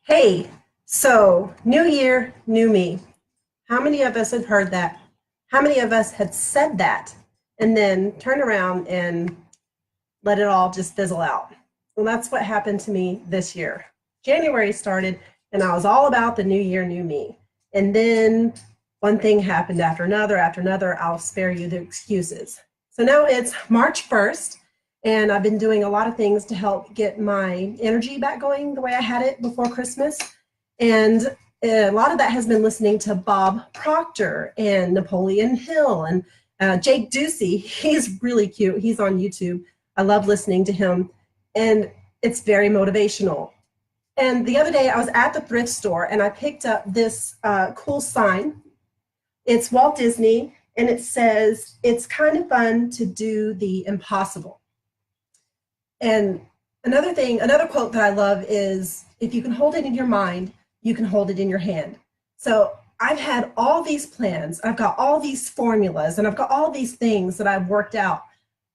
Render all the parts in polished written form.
Hey, so new year, new me. How many of us have heard that? How many of us had said that and then turned around and let it all just fizzle out? Well, that's what happened to me this year. January started and I was all about the new year, new me. And then one thing happened after another, after another. I'll spare you the excuses. So now it's March 1st, and I've been doing a lot of things to help get my energy back going the way I had it before Christmas. And a lot of that has been listening to Bob Proctor and Napoleon Hill and Jake Ducey. He's really cute. He's on YouTube. I love listening to him, and it's very motivational. And the other day I was at the thrift store and I picked up this cool sign. It's Walt Disney, and it says, "It's kind of fun to do the impossible." And another quote that I love is, "If you can hold it in your mind, you can hold it in your hand." So I've had all these plans, I've got all these formulas, and I've got all these things that I've worked out.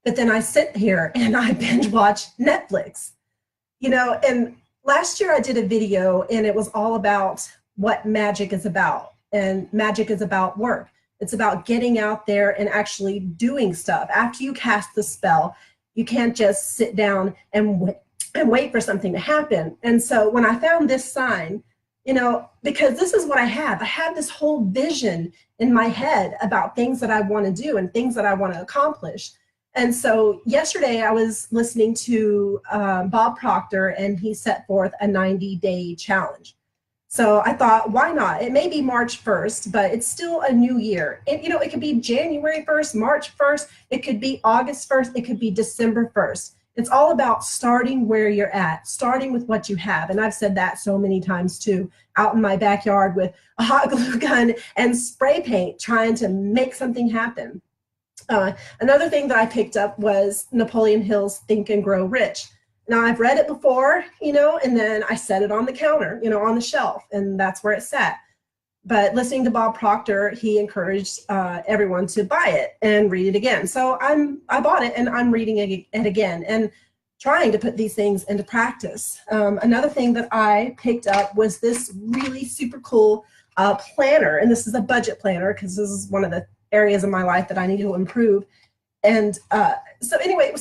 But then I sit here and I binge watch Netflix, and last year I did a video and it was all about what magic is about. And magic is about work. It's about getting out there and actually doing stuff. After you cast the spell, you can't just sit down and wait for something to happen. And so when I found this sign, because this is what I have this whole vision in my head about things that I want to do and things that I want to accomplish. And so yesterday I was listening to Bob Proctor, and he set forth a 90-day challenge. So I thought, why not? It may be March 1st, but it's still a new year. And, it could be January 1st, March 1st, it could be August 1st, it could be December 1st. It's all about starting where you're at, starting with what you have. And I've said that so many times too, out in my backyard with a hot glue gun and spray paint, trying to make something happen. Another thing that I picked up was Napoleon Hill's Think and Grow Rich. Now, I've read it before, and then I set it on the counter, on the shelf, and that's where it sat. But listening to Bob Proctor, he encouraged everyone to buy it and read it again. So I bought it and I'm reading it again and trying to put these things into practice. Another thing that I picked up was this really super cool planner, and this is a budget planner because this is one of the areas of my life that I need to improve. And so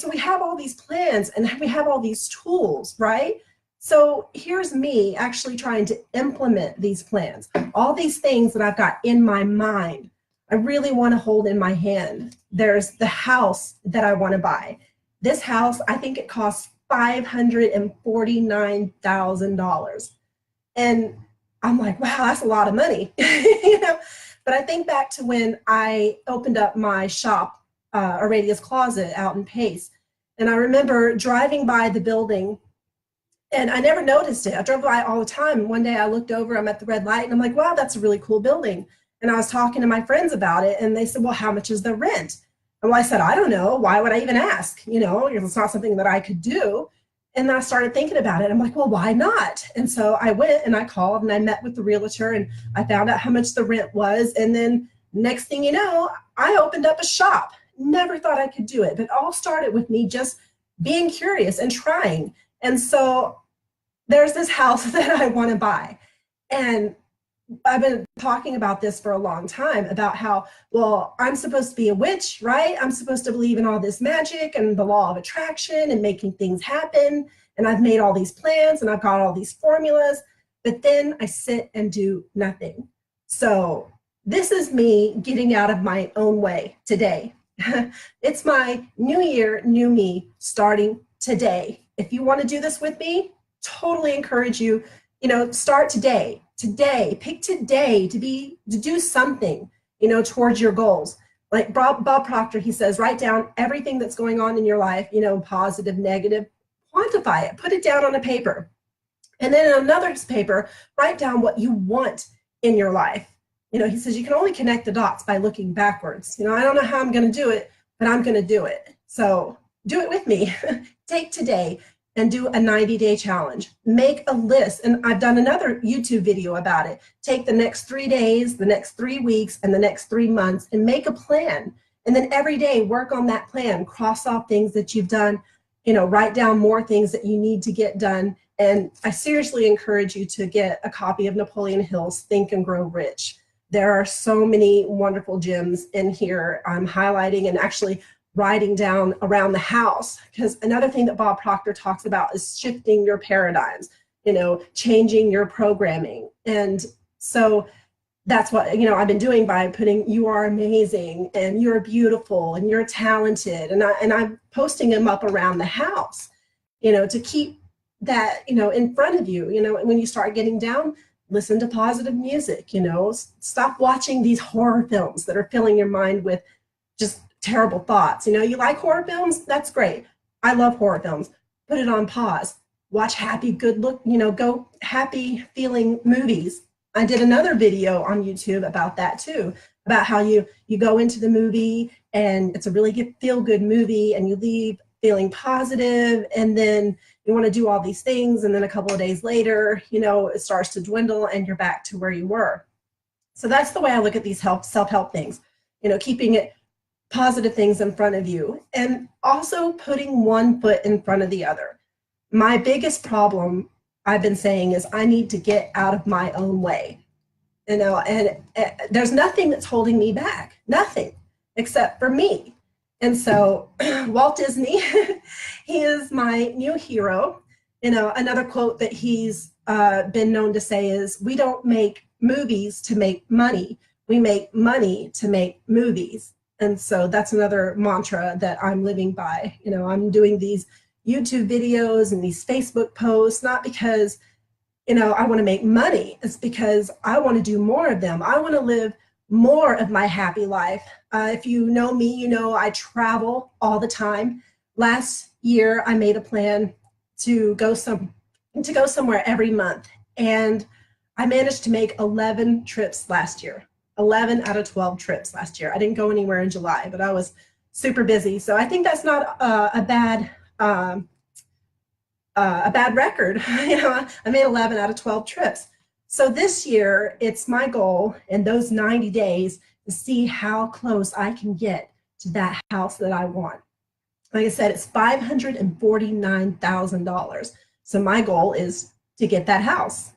we have all these plans and we have all these tools, right? So here's me actually trying to implement these plans, all these things that I've got in my mind. I really want to hold in my hand. There's the house that I want to buy. This house, I think it costs $549,000. And I'm like, wow, that's a lot of money, But I think back to when I opened up my shop, Aradia's Closet out in Pace. And I remember driving by the building and I never noticed it. I drove by all the time. And one day I looked over, I'm at the red light, and I'm like, wow, that's a really cool building. And I was talking to my friends about it, and they said, well, how much is the rent? And well, I said, I don't know. Why would I even ask? It's not something that I could do. And then I started thinking about it. I'm like, well, why not? And so I went and I called and I met with the realtor and I found out how much the rent was. And then next thing you know, I opened up a shop. Never thought I could do it, but it all started with me just being curious and trying. And so there's this house that I want to buy. And I've been talking about this for a long time about how, well, I'm supposed to be a witch, right? I'm supposed to believe in all this magic and the law of attraction and making things happen. And I've made all these plans and I've got all these formulas, but then I sit and do nothing. So this is me getting out of my own way today. It's my new year, new me starting today. If you want to do this with me, totally encourage you, start today. Pick today to do something, towards your goals. Like Bob Proctor, he says, write down everything that's going on in your life, positive, negative, quantify it, put it down on a paper. And then in another paper, write down what you want in your life. He says you can only connect the dots by looking backwards. I don't know how I'm going to do it, but I'm going to do it. So do it with me. Take today and do a 90-day challenge. Make a list. And I've done another YouTube video about it. Take the next 3 days, the next 3 weeks, and the next 3 months and make a plan. And then every day work on that plan. Cross off things that you've done, write down more things that you need to get done. And I seriously encourage you to get a copy of Napoleon Hill's Think and Grow Rich. There are so many wonderful gems in here. I'm highlighting and actually writing down around the house, because another thing that Bob Proctor talks about is shifting your paradigms, changing your programming. And so that's what, I've been doing by putting "you are amazing" and "you're beautiful" and "you're talented." And I'm posting them up around the house, to keep that, in front of you. When you start getting down, listen to positive music, stop watching these horror films that are filling your mind with just terrible thoughts. You like horror films? That's great. I love horror films. Put it on pause. Watch happy, good look, go happy feeling movies. I did another video on YouTube about that too, about how you go into the movie and it's a really good, feel good movie, and you leave feeling positive, and then you want to do all these things, and then a couple of days later, it starts to dwindle and you're back to where you were. So that's the way I look at these self-help things, keeping it positive things in front of you, and also putting one foot in front of the other. My biggest problem, I've been saying, is I need to get out of my own way, and there's nothing that's holding me back, nothing except for me. And so Walt Disney, he is my new hero. Another quote that he's been known to say is, "We don't make movies to make money. We make money to make movies." And so that's another mantra that I'm living by. I'm doing these YouTube videos and these Facebook posts, not because, I want to make money. It's because I want to do more of them. I want to live more of my happy life. If you know me, I travel all the time. Last year, I made a plan to go somewhere every month, and I managed to make 11 trips last year. 11 out of 12 trips last year. I didn't go anywhere in July, but I was super busy. So I think that's not a bad record. I made 11 out of 12 trips. So this year, it's my goal in those 90 days to see how close I can get to that house that I want. Like I said, it's $549,000. So my goal is to get that house.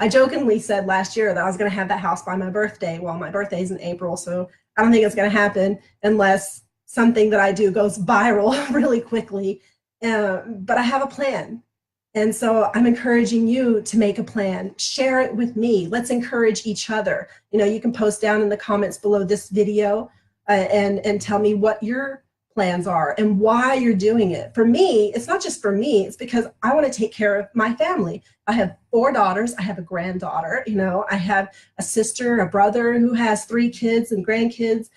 I jokingly said last year that I was going to have that house by my birthday. Well, my birthday is in April, so I don't think it's going to happen unless something that I do goes viral really quickly. But I have a plan. And so I'm encouraging you to make a plan. Share it with me. Let's encourage each other. You can post down in the comments below this video and tell me what your plans are and why you're doing it. For me, it's not just for me, it's because I want to take care of my family. I have 4 daughters, I have a granddaughter, I have a sister, a brother who has 3 kids and grandkids.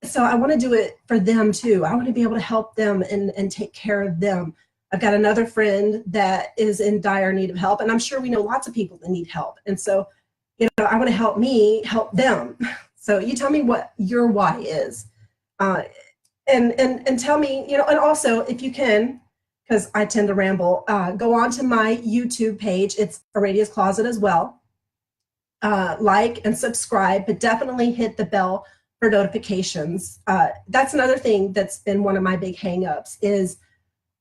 So I want to do it for them too. I want to be able to help them and take care of them. I've got another friend that is in dire need of help, and I'm sure we know lots of people that need help. And so, I want to help me help them. So you tell me what your why is. And tell me, and also if you can, because I tend to ramble, go on to my YouTube page. It's Aradia's Closet as well. Like and subscribe, but definitely hit the bell for notifications. That's another thing that's been one of my big hangups is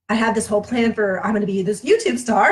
I had this whole plan for I'm going to be this YouTube star,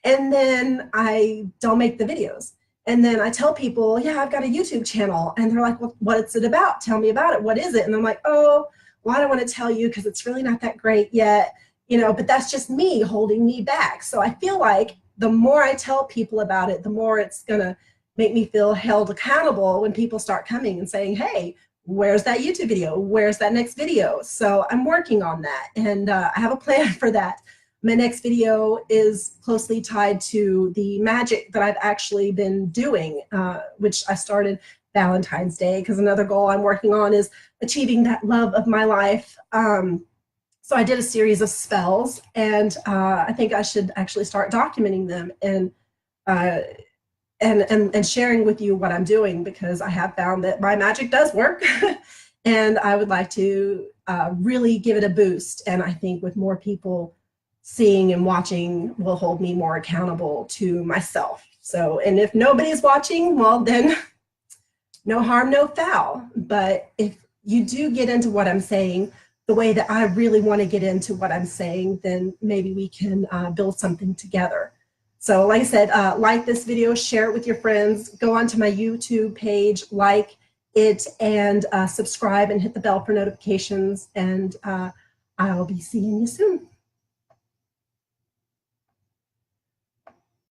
and then I don't make the videos. And then I tell people, yeah, I've got a YouTube channel. And they're like, well, what's it about? Tell me about it. What is it? And I'm like, oh, well, I don't want to tell you because it's really not that great yet, but that's just me holding me back. So I feel like the more I tell people about it, the more it's going to make me feel held accountable when people start coming and saying, hey, where's that YouTube video? Where's that next video? So I'm working on that, and I have a plan for that. My next video is closely tied to the magic that I've actually been doing, which I started Valentine's Day, because another goal I'm working on is achieving that love of my life. So I did a series of spells, and I think I should actually start documenting them and sharing with you what I'm doing, because I have found that my magic does work. And I would like to really give it a boost. And I think with more people seeing and watching will hold me more accountable to myself. So, and if nobody's watching, well, then no harm, no foul. But if you do get into what I'm saying the way that I really want to get into what I'm saying, then maybe we can build something together. So like I said, like this video, share it with your friends, go onto my YouTube page, like it, and subscribe and hit the bell for notifications. And I'll be seeing you soon.